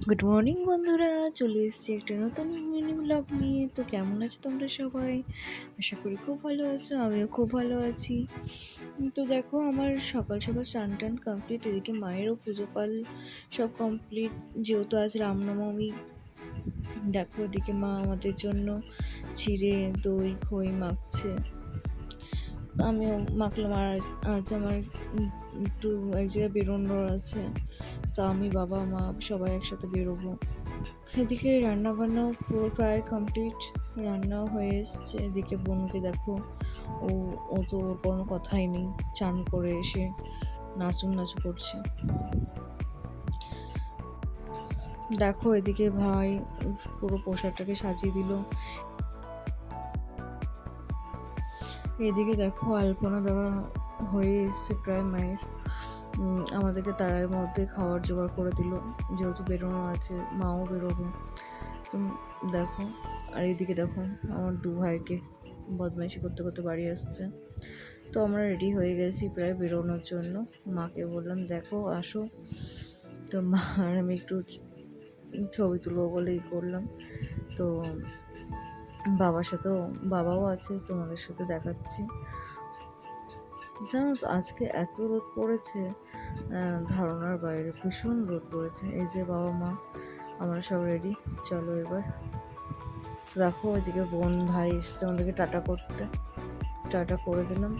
Good morning বন্ধুরা, চলে এসেছি একটা নতুন মিনি ব্লগ নিয়ে। তো কেমন আছো তোমরা সবাই? আশা করি খুব ভালো আছো, আমিও খুব ভালো আছি। তো দেখো, আমার সকাল সকাল স্নান টান কমপ্লিট, এদিকে মায়েরও পুজো পাল সব কমপ্লিট, যেহেতু আজ রামনবমী। দেখো এদিকে মা আমাদের জন্য চিড়ে দই খই মাখছে, আমিও মাখলাম। আর আজ আমার একটু এক জায়গায় বেরোনোর আছে, তো আমি বাবা মা সবাই একসাথে বেরোবো। এদিকে রান্নাবান্নাও পুরো প্রায় কমপ্লিট, রান্নাও হয়ে এসছে। এদিকে বোনকে দেখো, ও ও তো ওর কোনো কথাই নেই, চান করে এসে নাচুন নাচু করছে। দেখো এদিকে ভাই পুরো পোশাকটাকে সাজিয়ে দিল। এদিকে দেখো আলপনা দেওয়া হয়ে এসছে প্রায় মায়ের। আমাদেরকে তারার মধ্যে খাওয়ার জোগাড় করে দিল, যেহেতু বেরোনো আছে, মাও বেরোবে। তো দেখো, আর এদিকে দেখো আমার দু ভাইকে বদমাইশি করতে করতে বাড়ি আসছে। তো আমরা রেডি হয়ে গেছি প্রায় বেরোনোর জন্য। মাকে বললাম দেখো আসো, তো মা আর আমি একটু ছবি তুলবো বলেই করলাম। তো বাবার সাথেও, বাবাও আছে, তোমাদের সাথে দেখাচ্ছি। জানো তো আজকে এত রোদ পড়েছে, ধারণার বাইরে, ভীষণ রোদ পড়েছে। এই যে বাবা মা আমরা সব রেডি, চলো এবার। দেখো ওইদিকে বোন ভাই এসছে আমাদেরকে টাটা করতে, টাটা করে দিলাম।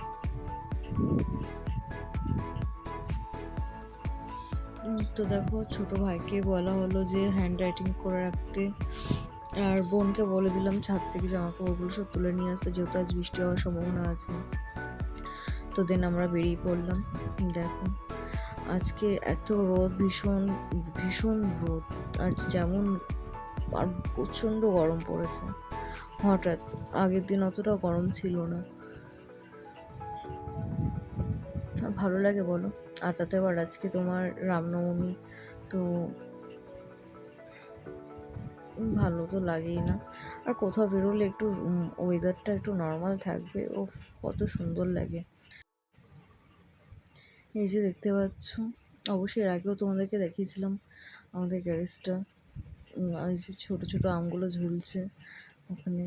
তো দেখো ছোট ভাইকে বলা হলো যে হ্যান্ড রাইটিং করে রাখতে, আর বোনকে বলে দিলাম ছাদ থেকে জামা কাপড়গুলো সব তুলে নিয়ে আসতে, যেহেতু আজ বৃষ্টি হওয়ার সম্ভাবনা আছে। তো দেন আমরা বেরিয়ে পড়লাম। দেখো আজকে এত রোদ, ভীষণ ভীষণ রোদ, আর যেমন আর প্রচণ্ড গরম পড়েছে হঠাৎ। আগের দিন অতটা গরম ছিল না। ভালো লাগে বলো? আর তাতে আবার আজকে তোমার রামনবমী, তো ভালো তো লাগেই না। আর কোথাও বেরোলে একটু ওয়েদারটা একটু নর্মাল থাকবে, ও কত সুন্দর লাগে। এই যে দেখতে পাচ্ছ, অবশ্যই এর আগেও তোমাদেরকে দেখিয়েছিলাম আমাদের গ্যারেজটা। এই যে ছোটো ছোটো আমগুলো ঝুলছে ওখানে।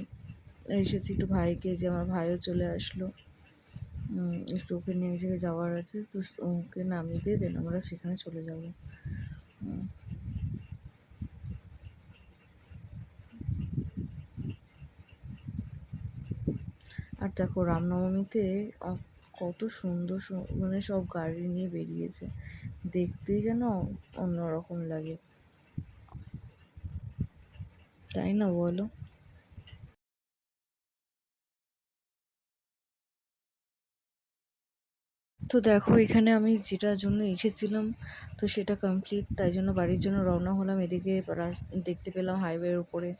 এসেছি একটু ভাইকে, যে আমার ভাইও চলে আসলো, একটু ওকে নিয়ে জায়গায় যাওয়ার আছে, তো ওকে নামিয়ে দিয়ে দেন আমরা সেখানে চলে যাব। আর দেখো রামনবমীতে কত সুন্দর মানে সব গাড়ি নিয়ে বেরিয়েছে, দেখতেই যেন অন্যরকম লাগে, তাই না বলো? তো দেখো এখানে আমি যেটার জন্য এসেছিলাম, তো সেটা কমপ্লিট, তাই জন্য বাড়ির জন্য রওনা হলাম। এদিকে দেখতে পেলাম হাইওয়ের উপরে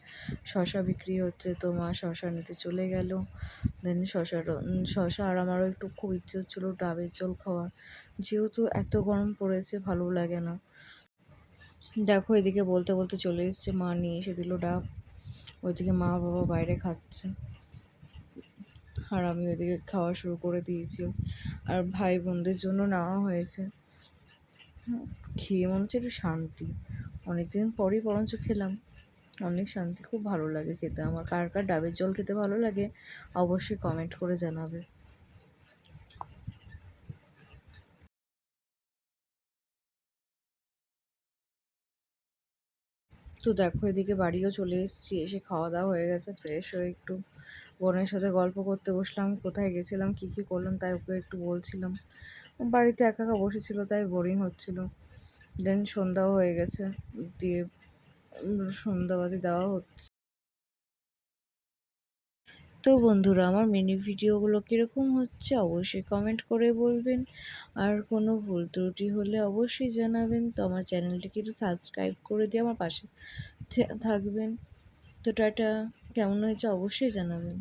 শশা বিক্রি হচ্ছে, তো মা শশা নিতে চলে গেল। দেন শশা আর আমারও একটু খুব ইচ্ছে হচ্ছিলো ডাবের জল খাওয়ার, যেহেতু এত গরম পড়েছে ভালো লাগে না। দেখো এদিকে বলতে বলতে চলে এসছে, মা নিয়ে এসে দিল ডাব। ওইদিকে মা বাবা বাইরে খাচ্ছে, আর আমি ওইদিকে খাওয়া শুরু করে দিয়েছি। আর ভাই বোনদের জন্য নেওয়া হয়েছে। খেয়ে মনে হচ্ছে একটু শান্তি, অনেকদিন পরই বরঞ্চ খেলাম, অনেক শান্তি, খুব ভালো লাগে খেতে। আমার কার কার ডাবের জল খেতে ভালো লাগে অবশ্যই কমেন্ট করে জানাবে। তো দেখো এদিকে বাড়িও চলে এসেছি, এসে খাওয়া দাওয়া হয়ে গেছে, ফ্রেশ হয়ে একটু বোনের সাথে গল্প করতে বসলাম। কোথায় গেছিলাম কী কী করলাম তাই ওকে একটু বলছিলাম। বাড়িতে একা একা বসেছিল তাই বোরিং হচ্ছিল। দেন সন্ধ্যাও হয়ে গেছে, দিয়ে সন্ধ্যাবাতি দেওয়া হচ্ছে। তো বন্ধুরা, আমার মিনি ভিডিওগুলো কীরকম হচ্ছে অবশ্যই কমেন্ট করে বলবেন, আর কোনো ভুল ত্রুটি হলে অবশ্যই জানাবেন। তো আমার চ্যানেলটিকে একটু সাবস্ক্রাইব করে দিয়ে আমার পাশে থাকবেন। তো টাটা, কেমন হয়েছে অবশ্যই জানাবেন।